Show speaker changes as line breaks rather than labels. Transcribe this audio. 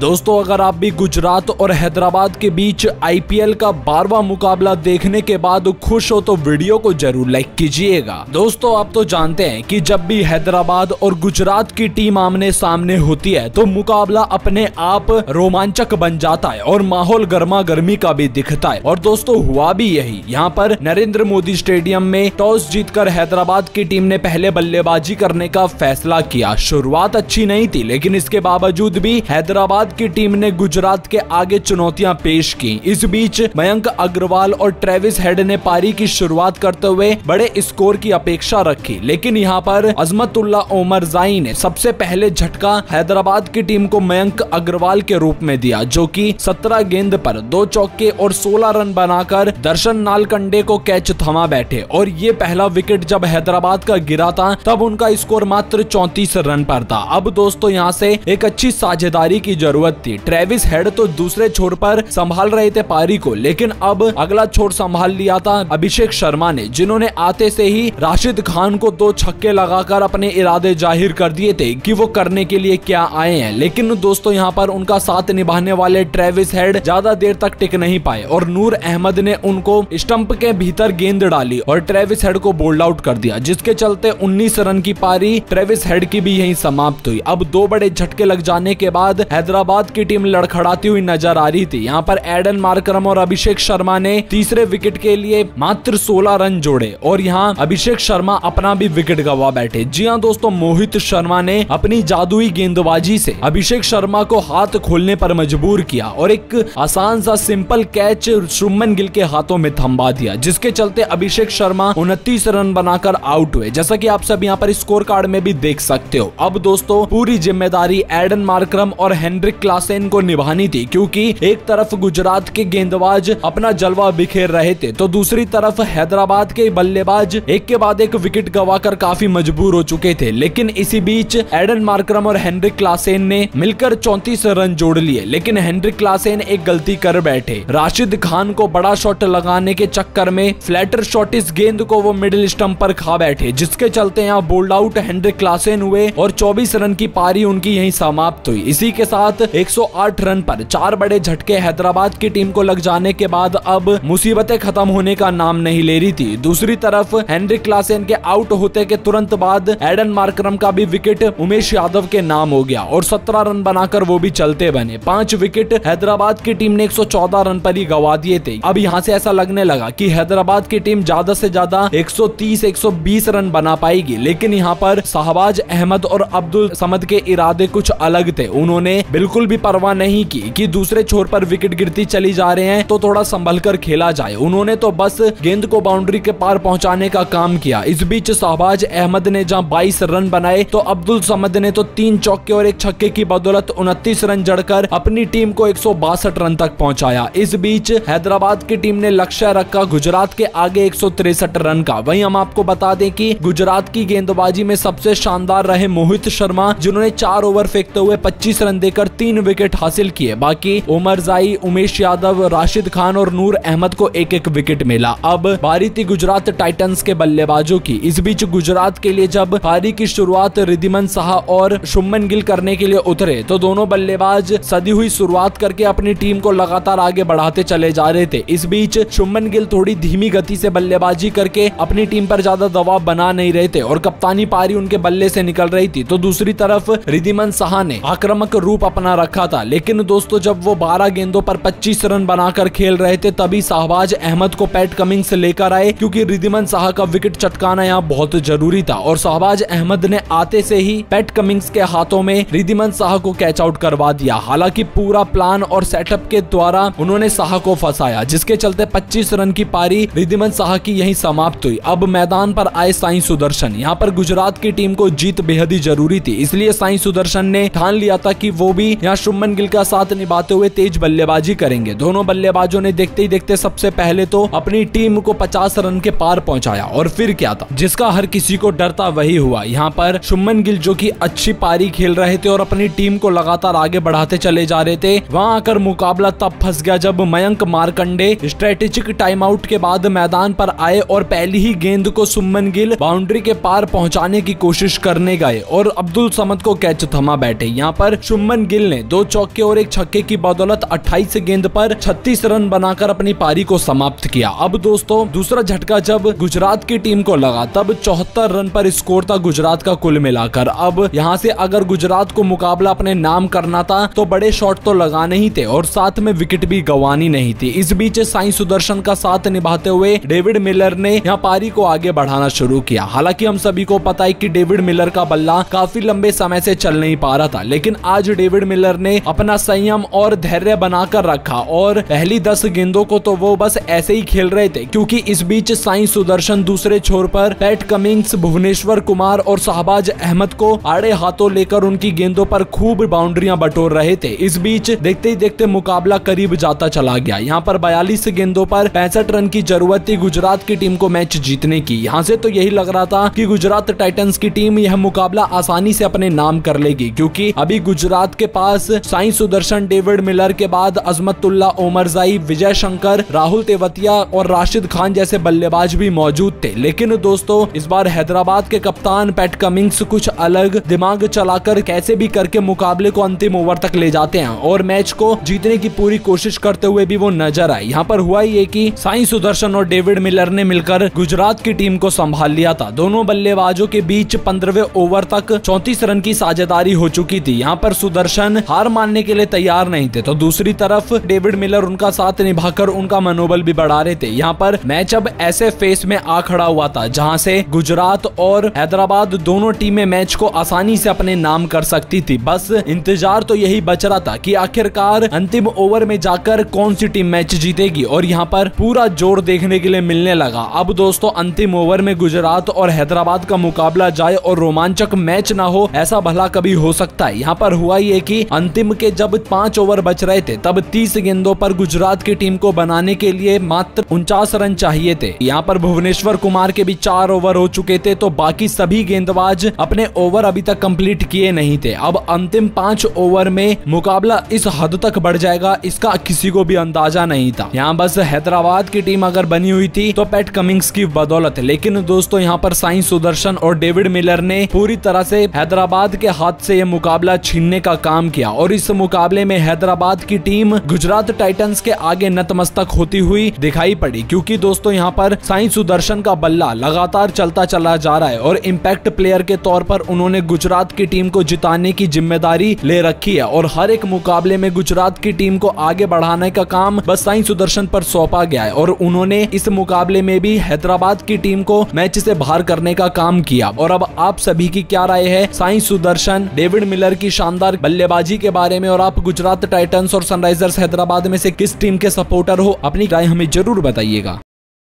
दोस्तों अगर आप भी गुजरात और हैदराबाद के बीच आईपीएल का 12वां मुकाबला देखने के बाद खुश हो तो वीडियो को जरूर लाइक कीजिएगा। दोस्तों आप तो जानते हैं कि जब भी हैदराबाद और गुजरात की टीम आमने सामने होती है तो मुकाबला अपने आप रोमांचक बन जाता है और माहौल गर्मा गर्मी का भी दिखता है। और दोस्तों हुआ भी यही। यहाँ पर नरेंद्र मोदी स्टेडियम में टॉस जीतकर हैदराबाद की टीम ने पहले बल्लेबाजी करने का फैसला किया। शुरुआत अच्छी नहीं थी लेकिन इसके बावजूद भी हैदराबाद की टीम ने गुजरात के आगे चुनौतियां पेश की। इस बीच मयंक अग्रवाल और ट्रेविस हेड ने पारी की शुरुआत करते हुए बड़े स्कोर की अपेक्षा रखी, लेकिन यहां पर अजमतुल्ला ओमरजाई ने सबसे पहले झटका हैदराबाद की टीम को मयंक अग्रवाल के रूप में दिया, जो कि 17 गेंद पर 2 चौके और 16 रन बनाकर दर्शन नालकंडे को कैच थमा बैठे। और ये पहला विकेट जब हैदराबाद का गिरा था तब उनका स्कोर मात्र 34 रन पर था। अब दोस्तों यहाँ से एक अच्छी साझेदारी की जरूरत थी। ट्रेविस हेड तो दूसरे छोर पर संभाल रहे थे पारी को, लेकिन अब अगला छोर संभाल लिया था अभिषेक शर्मा ने, जिन्होंने आते से ही राशिद खान को 2 छक्के लगाकर अपने इरादे जाहिर कर दिए थे कि वो करने के लिए क्या आए हैं। लेकिन दोस्तों यहाँ पर उनका साथ निभाने वाले ट्रेविस हेड ज्यादा देर तक टिक नहीं पाए और नूर अहमद ने उनको स्टंप के भीतर गेंद डाली और ट्रेविस हेड को बोल्ड आउट कर दिया, जिसके चलते 19 रन की पारी ट्रेविस हेड की भी यहीं समाप्त हुई। अब 2 बड़े झटके लग जाने के बाद हैदराबाद की टीम लड़खड़ाती हुई नजर आ रही थी। यहाँ पर एडन मार्करम और अभिषेक शर्मा ने तीसरे विकेट के लिए मात्र 16 रन जोड़े और यहाँ अभिषेक शर्मा अपना भी विकेट गंवा बैठे। जी हाँ दोस्तों, मोहित शर्मा ने अपनी जादुई गेंदबाजी से अभिषेक शर्मा को हाथ खोलने पर मजबूर किया और एक आसान सा सिंपल कैच शुभमन गिल के हाथों में थमा दिया, जिसके चलते अभिषेक शर्मा 29 रन बनाकर आउट हुए, जैसा कि आप सब यहाँ पर स्कोर कार्ड में भी देख सकते हो। अब दोस्तों पूरी जिम्मेदारी एडन मार्करम और हेनरिक क्लासेन को निभानी थी, क्योंकि एक तरफ गुजरात के गेंदबाज अपना जलवा बिखेर रहे थे तो दूसरी तरफ हैदराबाद के बल्लेबाज एक के बाद एक विकेट गंवाकर काफी मजबूर हो चुके थे। लेकिन इसी बीच एडन मार्करम और हेनरिक क्लासेन ने मिलकर 34 रन जोड़ लिए, लेकिन हेनरिक क्लासेन एक गलती कर बैठे। राशिद खान को बड़ा शॉट लगाने के चक्कर में फ्लैटर शॉट इस गेंद को वो मिडिल स्टंप पर खा बैठे, जिसके चलते यहाँ बोल्ड आउट हेनरिक क्लासेन हुए और 24 रन की पारी उनकी यहीं समाप्त हुई। इसी के साथ 108 रन पर 4 बड़े झटके हैदराबाद की टीम को लग जाने के बाद अब मुसीबतें खत्म होने का नाम नहीं ले रही थी। दूसरी तरफ हेनरिक क्लासेन के आउट होते के तुरंत बाद एडन मार्करम का भी विकेट उमेश यादव के नाम हो गया और 17 रन बनाकर वो भी चलते बने। 5 विकेट हैदराबाद की टीम ने 114 रन पर ही गंवा दिए थे। अब यहाँ से ऐसा लगने लगा कि हैदराबाद की टीम ज्यादा से ज्यादा 130-120 रन बना पाएगी, लेकिन यहाँ पर शहबाज अहमद और अब्दुल समद के इरादे कुछ अलग थे। उन्होंने बिल्कुल भी परवाह नहीं की कि दूसरे छोर पर विकेट गिरती चली जा रहे हैं तो थोड़ा संभल कर खेला जाए। उन्होंने तो बस गेंद को बाउंड्री के पार पहुंचाने का काम किया। इस बीच शहबाज अहमद ने जहां 22 रन बनाए तो अब्दुल समद ने तो 3 चौके और 1 छक्के की बदौलत 29 रन जड़कर अपनी टीम को 162 रन तक पहुंचाया। इस बीच हैदराबाद की टीम ने लक्ष्य रखा गुजरात के आगे 163 रन का। वहीं हम आपको बता दें कि गुजरात की गेंदबाजी में सबसे शानदार रहे मोहित शर्मा, जिन्होंने 4 ओवर फेंकते हुए 25 रन देकर 3 विकेट हासिल किए। बाकी ओमरजाई, उमेश यादव, राशिद खान और नूर अहमद को 1-1 विकेट मिला। अब बारी थी गुजरात टाइटंस के बल्लेबाजों की। इस बीच गुजरात के लिए जब पारी की शुरुआत रिद्धिमान साहा और शुभमन गिल करने के लिए उतरे तो दोनों बल्लेबाज सदी हुई शुरुआत करके अपनी टीम को लगातार आगे बढ़ाते चले जा रहे थे। इस बीच शुभमन गिल थोड़ी धीमी गति से बल्लेबाजी करके अपनी टीम पर ज्यादा दबाव बना नहीं रहे थे और कप्तानी पारी उनके बल्ले से निकल रही थी। तो दूसरी तरफ रिद्धिमान साहा ने आक्रामक रूप अपना रखा था, लेकिन दोस्तों जब वो 12 गेंदों पर 25 रन बनाकर खेल रहे थे तभी शहबाज अहमद को पैट कमिंग्स लेकर आए, क्योंकि रिद्धिमान साहा का विकेट चटकाना यहाँ बहुत जरूरी था। और शहबाज अहमद ने आते से ही पैट कमिंग्स के हाथों में रिद्धिमान साहा को कैच आउट करवा दिया। हालांकि पूरा प्लान और सेटअप के द्वारा उन्होंने साहा को फंसाया, जिसके चलते 25 रन की पारी रिद्धिमान साहा की यहीं समाप्त हुई। अब मैदान पर आए साई सुदर्शन। यहाँ पर गुजरात की टीम को जीत बेहद ही जरूरी थी, इसलिए साई सुदर्शन ने ठान लिया था कि वो भी यहाँ शुभमन गिल का साथ निभाते हुए तेज बल्लेबाजी करेंगे। दोनों बल्लेबाजों ने देखते ही देखते सबसे पहले तो अपनी टीम को 50 रन के पार पहुंचाया और फिर क्या था, जिसका हर किसी को डर था वही हुआ। यहाँ पर शुभमन गिल जो कि अच्छी पारी खेल रहे थे और अपनी टीम को लगातार आगे बढ़ाते चले जा रहे थे, वहां आकर मुकाबला तब फंस गया जब Mayank Markande strategic time out के बाद मैदान पर आए और पहली ही गेंद को शुभमन गिल बाउंड्री के पार पहुंचाने की कोशिश करने गए और अब्दुल समद को कैच थमा बैठे। यहाँ पर शुभमन गिल ने 2 चौके और 1 छक्के की बदौलत 28 गेंद पर 36 रन बनाकर अपनी पारी को समाप्त किया। अब दोस्तों दूसरा झटका जब गुजरात की टीम को लगा तब 74 रन पर स्कोर था गुजरात का कुल मिलाकर। अब यहाँ से अगर गुजरात को मुकाबला अपने नाम करना था तो बड़े शॉट तो लगाने ही थे और साथ में विकेट भी गंवानी नहीं थी। इस बीच साई सुदर्शन का साथ निभाते हुए डेविड मिलर ने यहाँ पारी को आगे बढ़ाना शुरू किया। हालांकि हम सभी को पता है कि डेविड मिलर का बल्ला काफी लंबे समय से चल नहीं पा रहा था, लेकिन आज डेविड मिलर ने अपना संयम और धैर्य बनाकर रखा और पहली 10 गेंदों को तो वो बस ऐसे ही खेल रहे थे, क्योंकि इस बीच साई सुदर्शन दूसरे छोर पर पैट कमिंग्स, भुवनेश्वर कुमार और शाहबाज अहमद को आड़े हाथों लेकर उनकी गेंदों पर खूब बाउंड्रियां बटोर रहे थे। इस बीच देखते ही देखते मुकाबला करीब जाता चला गया। यहाँ पर 42 गेंदों पर 65 रन की जरूरत थी गुजरात की टीम को मैच जीतने की। यहाँ से तो यही लग रहा था कि गुजरात टाइटंस की टीम यह मुकाबला आसानी से अपने नाम कर लेगी, क्योंकि अभी गुजरात के पास साई सुदर्शन, डेविड मिलर के बाद अजमतुल्ला ओमरजाई, विजय शंकर, राहुल तेवतिया और राशिद खान जैसे बल्लेबाज भी मौजूद थे। लेकिन दोस्तों इस बार हैदराबाद के कप्तान पैट कमिंग्स कुछ अलग दिमाग चलाकर कैसे भी करके मुकाबले को अंतिम ओवर तक ले जाते हैं और मैच को जीतने की पूरी कोशिश करते हुए भी वो नजर आए। यहाँ पर हुआ ये कि साई सुदर्शन और डेविड मिलर ने मिलकर गुजरात की टीम को संभाल लिया था। दोनों बल्लेबाजों के बीच 15वें ओवर तक 34 रन की साझेदारी हो चुकी थी। यहाँ पर सुदर्शन हार मानने के लिए तैयार नहीं थे, तो दूसरी तरफ डेविड मिलर उनका साथ निभाकर उनका मनोबल भी बढ़ा रहे थे। यहाँ पर मैच अब ऐसे फेस में आ खड़ा हुआ था जहाँ से गुजरात और हैदराबाद दोनों टीमें मैच को आसानी से अपने नाम कर सकती थी। बस इंतजार तो यही बच रहा था कि आखिरकार अंतिम ओवर में जाकर कौन सी टीम मैच जीतेगी, और यहाँ पर पूरा जोर देखने के लिए मिलने लगा। अब दोस्तों अंतिम ओवर में गुजरात और हैदराबाद का मुकाबला जाए और रोमांचक मैच ना हो, ऐसा भला कभी हो सकता है। यहाँ पर हुआ ये कि अंतिम के जब 5 ओवर बच रहे थे तब 30 गेंदों पर गुजरात की टीम को बनाने के लिए मात्र 49 रन चाहिए थे। यहाँ पर भुवनेश्वर कुमार के भी 4 ओवर हो चुके थे, तो बाकी सभी गेंदबाज अपने ओवर अभी तक कंप्लीट किए नहीं थे। अब अंतिम 5 ओवर में मुकाबला इस हद तक बढ़ जाएगा इसका किसी को भी अंदाजा नहीं था। यहाँ बस हैदराबाद की टीम अगर बनी हुई थी तो पैट कमिंग्स की बदौलत, लेकिन दोस्तों यहाँ पर साई सुदर्शन और डेविड मिलर ने पूरी तरह से हैदराबाद के हाथ से यह मुकाबला छीनने का काम किया और इस मुकाबले में हैदराबाद की टीम गुजरात टाइटंस के आगे नतमस्तक होती हुई दिखाई पड़ी, क्योंकि दोस्तों यहाँ पर साई सुदर्शन का बल्ला लगातार चलता चला जा रहा है और इम्पैक्ट प्लेयर के तौर पर उन्होंने गुजरात की टीम को जिताने की जिम्मेदारी ले रखी है और हर एक मुकाबले में गुजरात की टीम को आगे बढ़ाने का काम बस साई सुदर्शन पर सौंपा गया है और उन्होंने इस मुकाबले में भी हैदराबाद की टीम को मैच से बाहर करने का काम किया। और अब आप सभी की क्या राय है साई सुदर्शन, डेविड मिलर की शानदार बल्लेबाजी के बारे में, और आप गुजरात टाइटंस और सनराइजर्स हैदराबाद में से किस टीम के सपोर्टर हो? अपनी राय हमें जरूर बताइएगा।